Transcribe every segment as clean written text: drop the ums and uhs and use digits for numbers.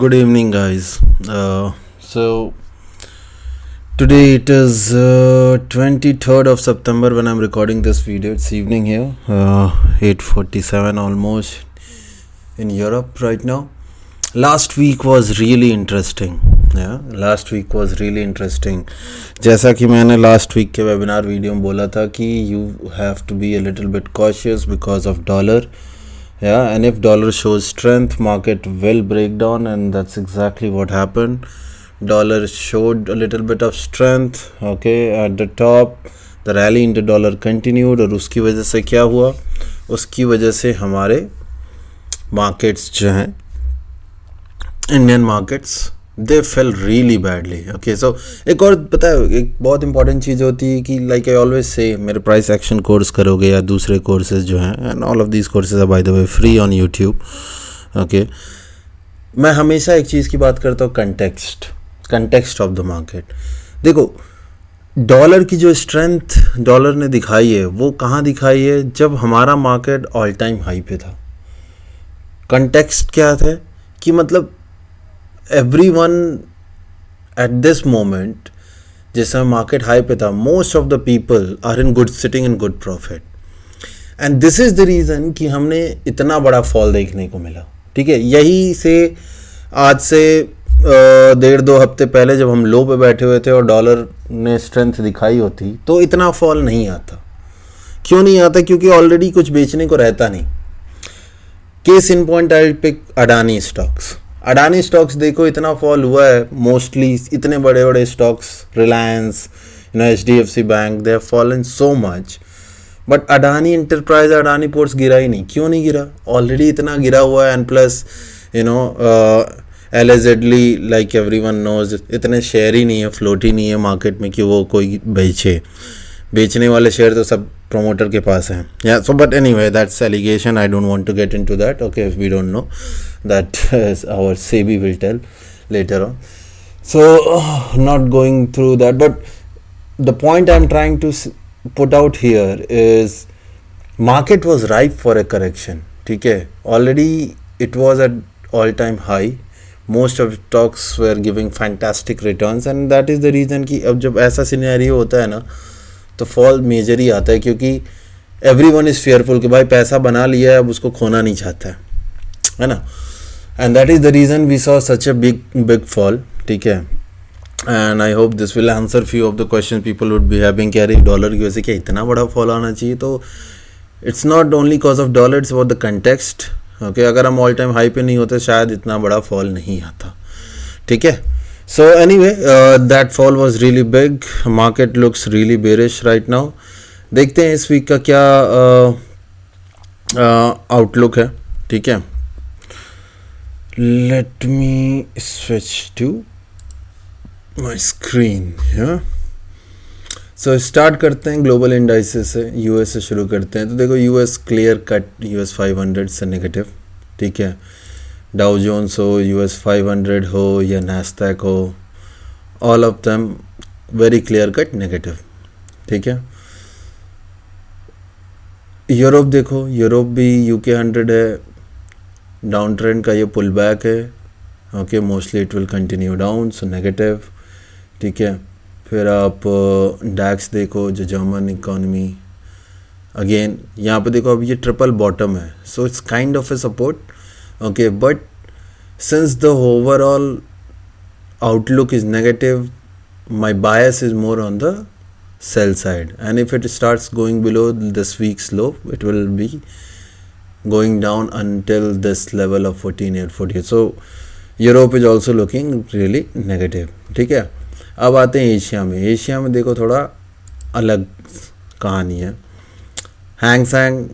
Good evening, guys. So today it is 23rd of September when I'm recording this video. It's evening here, 8:47 almost in Europe right now. Last week was really interesting. Last week was really interesting. जैसा कि मैंने last week के webinar video में बोला था कि you have to be a little bit cautious because of dollar. And if dollar shows strength, market will break down, and that's exactly what happened. Dollar showed a little bit of strength, at the top. The rally into dollar continued, और उसकी वजह से क्या हुआ? उसकी वजह से हमारे markets जो हैं, Indian markets, they fell really badly. So एक और पता है, एक बहुत इंपॉर्टेंट चीज़ होती है कि like I always say, मेरे प्राइस एक्शन कोर्स करोगे या दूसरे कोर्सेज जो हैं, and all of these courses are by the way free on YouTube. मैं हमेशा एक चीज़ की बात करता हूँ, कंटेक्स्ट ऑफ द मार्केट. देखो, डॉलर की जो स्ट्रेंथ डॉलर ने दिखाई है वो कहाँ दिखाई है? जब हमारा मार्केट ऑल टाइम हाई पे था. कंटेक्स्ट क्या था कि मतलब everyone at this moment, जैसा मार्केट हाई पे था, most of the people are in good sitting in good profit, and this is the reason कि हमने इतना बड़ा फॉल देखने को मिला. ठीक है, यही से आज से 1.5-2 हफ्ते पहले जब हम लो पे बैठे हुए थे और डॉलर ने स्ट्रेंथ दिखाई होती तो इतना फॉल नहीं आता. क्यों नहीं आता? क्योंकि ऑलरेडी कुछ बेचने को रहता नहीं. Case in point I pick Adani stocks देखो, इतना फॉल हुआ है. मोस्टली इतने बड़े बड़े stocks, Reliance, HDFC bank, they have fallen so much, but Adani enterprise, Adani ports गिरा ही नहीं. क्यों नहीं गिरा? ऑलरेडी इतना गिरा हुआ है. And plus allegedly, like everyone knows, इतने शेयर ही नहीं है, फ्लोट ही नहीं है मार्केट में कि वो कोई बेचने वाले शेयर तो सब promoter के पास हैं. So but anyway, that's allegation. I don't want to get into that. If we don't know that, our SEBI will tell later on. So not going through that, but the point I'm trying to put out here is market was ripe for a correction. ठीक है, already it was at all-time high. Most of stocks were giving fantastic returns, and that is the reason कि अब जब ऐसा scenario होता है ना, तो फॉल मेजर ही आता है, क्योंकि एवरीवन इज़ फेयरफुल कि भाई पैसा बना लिया है, अब उसको खोना नहीं चाहता है ना. And that is the reason we saw such a big fall. ठीक है, and I hope this will answer few of the question people would be having कि अरे डॉलर की वजह से क्या इतना बड़ा फॉल आना चाहिए? तो it's not only cause of dollar, it's about the context. अगर हम ऑल टाइम हाई पे नहीं होते शायद इतना बड़ा फॉल नहीं आता. ठीक है. So anyway, that fall was really big. Market looks really bearish right now. देखते हैं इस वीक का क्या आउटलुक है. ठीक है, let me switch to my screen here. So start करते हैं ग्लोबल इंडाइसेस से. यूएस से शुरू करते हैं. तो देखो, यूएस क्लियर कट US 500 से नेगेटिव. ठीक है, डाउ जोन्स हो, US 500 हो या नैस्डैक हो, all of them very clear cut negative. ठीक है, यूरोप देखो, यूरोप भी UK 100 है, डाउन ट्रेंड का ये पुल बैक है. Mostly it will continue down, so negative. ठीक है, फिर आप डैक्स देखो, जो जर्मन इकोनॉमी, अगेन यहाँ पे देखो, अब ये ट्रिपल बॉटम है, so it's kind of a support. But since the overall outlook is negative, my bias is more on the sell side, and if it starts going below this week's low, it will be going down until this level of 14,848. So Europe is also looking really negative. ठीक है, अब आते हैं Asia में. Asia में देखो थोड़ा अलग कहानी है. हैंग सैंग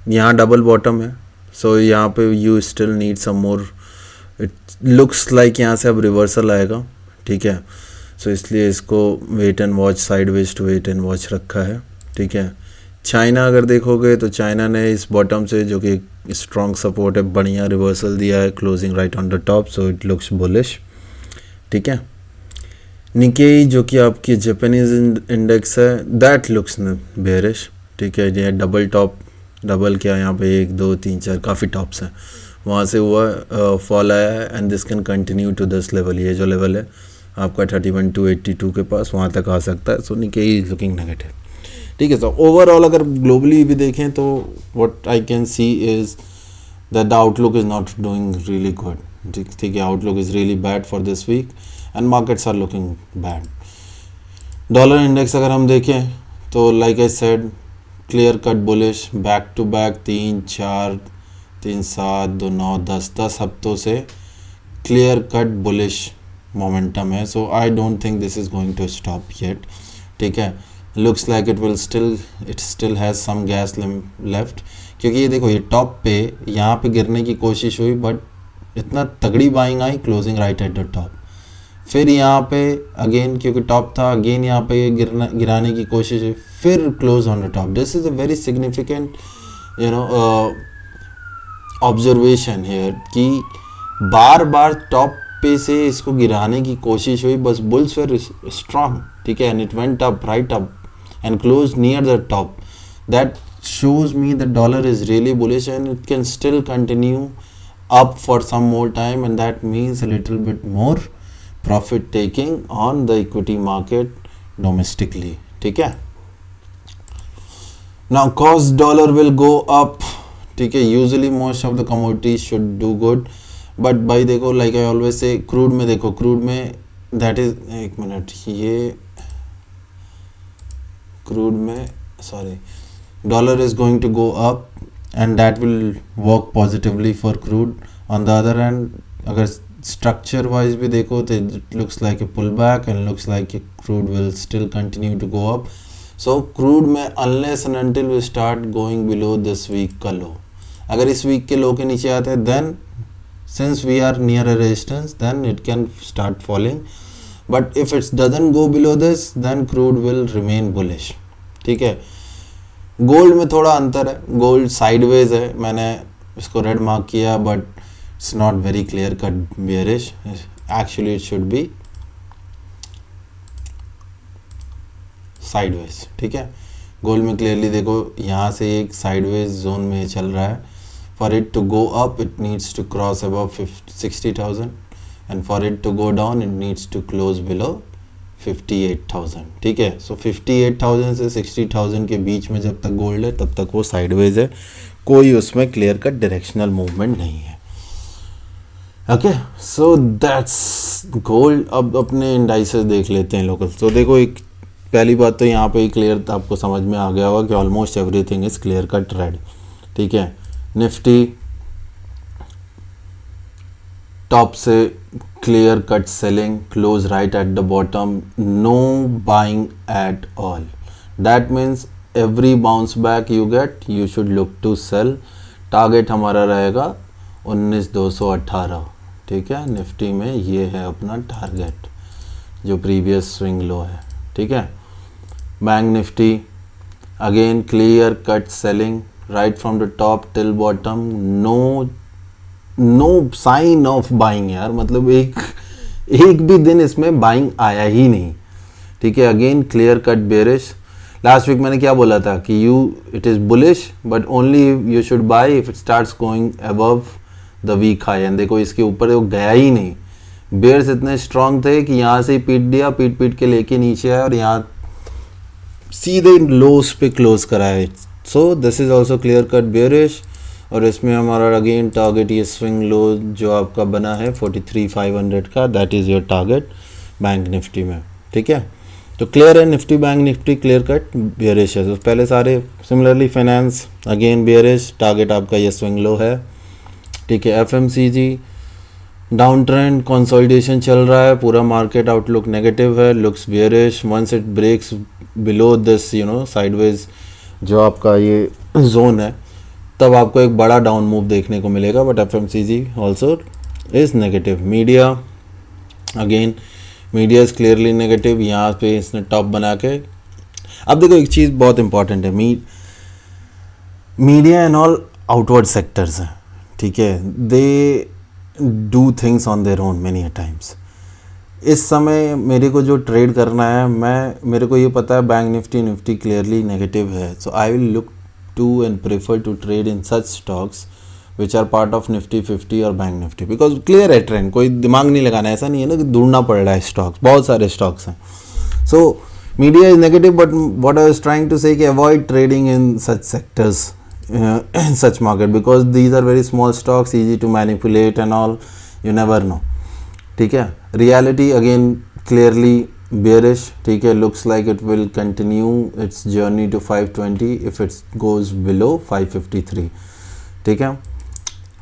यहाँ डबल बॉटम है, सो यहाँ पे you still need some more. It looks like यहाँ से अब रिवर्सल आएगा. ठीक है, सो इसलिए इसको wait and watch, sideways to wait and watch रखा है. ठीक है, चाइना अगर देखोगे तो चाइना ने इस बॉटम से, जो कि स्ट्रॉन्ग सपोर्ट है, बढ़िया रिवर्सल दिया है, closing right on the top, so it looks bullish. ठीक है, निकेई जो कि आपकी जापानीज इंडेक्स है, दैट लुक्स बेरिश. ठीक है, ये डबल टॉप, डबल क्या यहाँ पे 1 2 3 4 काफ़ी टॉप्स हैं, वहाँ से हुआ फॉल आया है and this can continue to this level. ये जो लेवल है आपका 31,282 के पास, वहाँ तक आ सकता है। So Nikkei is looking negative, ठीक है। सो ओवरऑल अगर ग्लोबली भी देखें तो what I can see is that the outlook is not doing really good, ठीक है। Outlook is really bad for this week and markets are looking bad. Dollar index अगर हम देखें तो like I said clear cut bullish, back to back 3, 4, 3, 7, 2, 9, 10 हफ्तों से clear cut bullish momentum है। So I don't think this is going to stop yet, ठीक है। Looks like it still has some gas left, क्योंकि ये देखो ये top पे यहाँ पे गिरने की कोशिश हुई बट इतना तगड़ी buying I, closing right at the top. फिर यहाँ पे अगेन क्योंकि टॉप था, अगेन यहाँ पे गिराने की कोशिश हुई, फिर close on the top. This is a very significant observation here कि बार बार टॉप पे से इसको गिराने की कोशिश हुई, बस बुल्स वर स्ट्रांग, ठीक है। And it went up, right up and close near the top. That shows me the dollar is really bullish and it can still continue up for some more time, and that means a little bit more profit taking on the equity market domestically, ठीक है। Now cost dollar will go up, ठीक है। usually most of the commodities should do good, but by देखो like I always say crude में देखो, crude में that is, एक minute, ये crude में sorry dollar is going to go up and that will work positively for crude. On the other hand अगर structure wise भी देखो तो it looks like a pullback and looks like crude will still continue to go up. So crude में unless and until we start going below this week का low, अगर इस week के low के नीचे आते हैं then since we are near a resistance then it can start falling, but if it doesn't go below this then crude will remain bullish, ठीक है। गोल्ड में थोड़ा अंतर है, गोल्ड साइडवेज है, मैंने इसको रेड मार्क किया but it's not very clear cut bearish, actually it should be sideways, ठीक है। गोल्ड में क्लियरली देखो यहाँ से एक साइडवेज जोन में चल रहा है। For it to go up it needs to cross above 60,000 and for it to go down it needs to close below 58,000, ठीक है। सो 58,000 से 60,000 के बीच में जब तक गोल्ड है तब तक वो साइडवेज है, कोई उसमें क्लियर कट डायरेक्शनल मूवमेंट नहीं है, ओके। So that's gold. अब अपने इंडाइसेस देख लेते हैं लोकल। तो देखो एक पहली बात तो यहाँ पे ही क्लियर आपको समझ में आ गया होगा कि almost everything is clear cut red, ठीक है। निफ्टी टॉप से clear cut selling, close right at the bottom, no buying at all. That means every bounce back you get you should look to sell. Target हमारा रहेगा 19,218, ठीक है। Nifty में ये है अपना टारगेट जो प्रीवियस स्विंग लो है, ठीक है। Bank Nifty again clear cut selling right from the top till bottom, no sign of buying यार, मतलब एक भी दिन इसमें बाइंग आया ही नहीं, ठीक है। Again clear cut bearish. Last week मैंने क्या बोला था कि it is bullish but only you should buy if it starts going above the week high, and देखो इसके ऊपर वो गया ही नहीं। बेयर्स इतने स्ट्रांग थे कि यहाँ से ही पीट दिया, पीट के लेके नीचे आया और यहाँ सीधे लोस पे क्लोज कराए। So this is also clear cut bearish. और इसमें हमारा अगेन टारगेट ये स्विंग लो जो आपका बना है 43,500 का, that is your target bank Nifty में, ठीक है। तो क्लियर है Nifty bank Nifty clear cut bearish है। तो पहले सारे similarly finance again bearish, target आपका ये स्विंग लो है, ठीक है। एफएमसीजी डाउन ट्रेंड कंसोलिडेशन चल रहा है, पूरा मार्केट आउटलुक नेगेटिव है, looks bearish. Once it breaks below this sideways जो आपका ये जोन है तब आपको एक बड़ा डाउन मूव देखने को मिलेगा, but FMCG also is negative. Media again media is clearly negative, यहाँ पे इसने टॉप बना के। अब देखो एक चीज़ बहुत इंपॉर्टेंट है, media and all outward sectors हैं, ठीक है। They do things on their own many times. इस समय मेरे को जो ट्रेड करना है, मेरे को ये पता है बैंक निफ्टी क्लियरली नेगेटिव है, so I will look to and prefer to trade in such stocks which are part of Nifty 50 और बैंक निफ्टी, बिकॉज क्लियर है ट्रेंड, कोई दिमाग नहीं लगाना, ऐसा नहीं है ना कि ढूंढना पड़ रहा है स्टॉक्स, बहुत सारे स्टॉक्स हैं. So media is negative, but what I was trying to say कि avoid trading in such sectors, in such market, because these are very small stocks, easy to manipulate and all, you never know. ठीक है. reality again clearly bearish. ठीक है. looks like it will continue its journey to 520 if it goes below 553. ठीक है.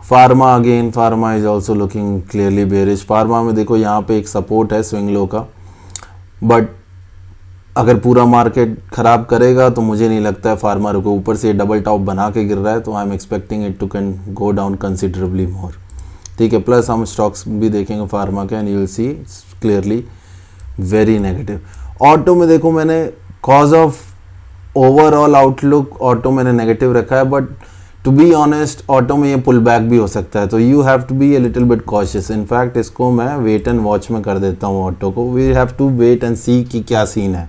Pharma again, pharma is also looking clearly bearish. Pharma में देखो यहाँ पे एक सपोर्ट है स्विंग लो का, बट अगर पूरा मार्केट ख़राब करेगा तो मुझे नहीं लगता है फार्मा रुको. ऊपर से डबल टॉप बना के गिर रहा है, तो I am expecting it to can go down considerably more. ठीक है. प्लस हम स्टॉक्स भी देखेंगे फार्मा के, and you will see clearly very negative. Auto में देखो मैंने cause of overall outlook auto मैंने नेगेटिव रखा है, but to be honest auto में ये पुल बैक भी हो सकता है, तो you have to be a little bit cautious. In fact इसको मैं वेट एंड वॉच में कर देता हूँ ऑटो को. We have to wait and see कि क्या सीन है.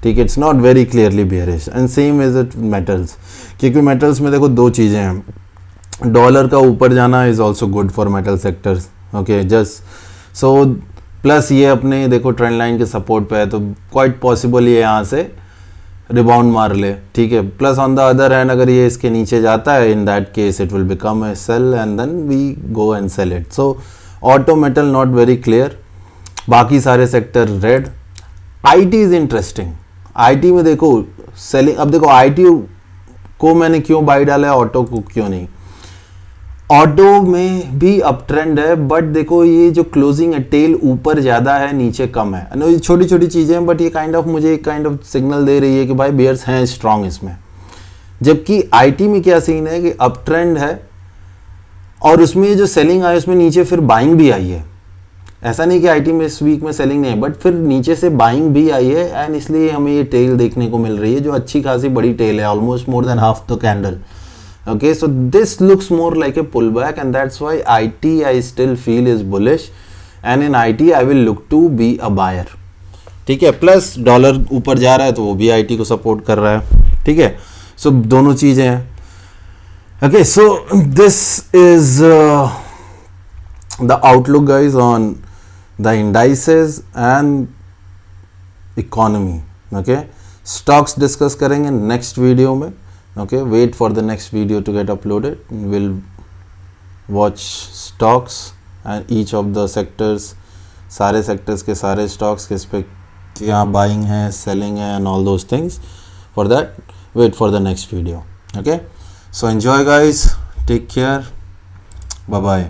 ठीक है. It's not very clearly bearish, and same is it metals, क्योंकि मेटल्स में देखो दो चीज़ें हैं. डॉलर का ऊपर जाना is also good for metal sectors. Okay. Just so plus ये अपने देखो ट्रेंड लाइन के सपोर्ट पे है, तो क्वाइट पॉसिबल ये यहाँ से रिबाउंड मार ले. ठीक है. Plus on the other hand अगर ये इसके नीचे जाता है, in that case it will become a sell and then we go and sell it. So auto metal not very clear, बाकी सारे sector red. IT is interesting. IT में देखो सेलिंग, अब देखो आईटी को मैंने क्यों बाई डाला है, ऑटो को क्यों नहीं. ऑटो में भी अप ट्रेंड है, बट देखो ये जो क्लोजिंग है टेल ऊपर ज़्यादा है नीचे कम है. ये छोटी छोटी चीज़ें हैं, बट ये काइंड ऑफ मुझे काइंड ऑफ सिग्नल दे रही है कि भाई बेयर्स हैं स्ट्रांग इसमें. जबकि आईटी में क्या सीन है कि अप ट्रेंड है, और उसमें जो सेलिंग आई उसमें नीचे फिर बाइंग भी आई है. ऐसा नहीं कि आईटी में इस वीक में सेलिंग नहीं है, बट फिर नीचे से बाइंग भी आई है, एंड इसलिए हमें ये टेल देखने को मिल रही है, जो अच्छी खासी बड़ी टेल है, almost more than half the candle. Okay, so this looks more like a pullback, and that's why IT I still feel is bullish, and in IT I will look to be a buyer. ठीक है. Plus dollar ऊपर जा रहा है तो वो भी IT को सपोर्ट कर रहा है. ठीक है. सो दोनों चीज़ें हैं. Okay, so this is the outlook guys on the indices and economy. Okay, stocks discuss करेंगे नेक्स्ट वीडियो में. Okay, wait for the next video to get uploaded. We'll watch stocks and each of the sectors, सारे sectors के सारे stocks किस पे क्या buying है, selling है, and all those things. For that, wait for the next video. Okay, so enjoy guys, take care, bye bye.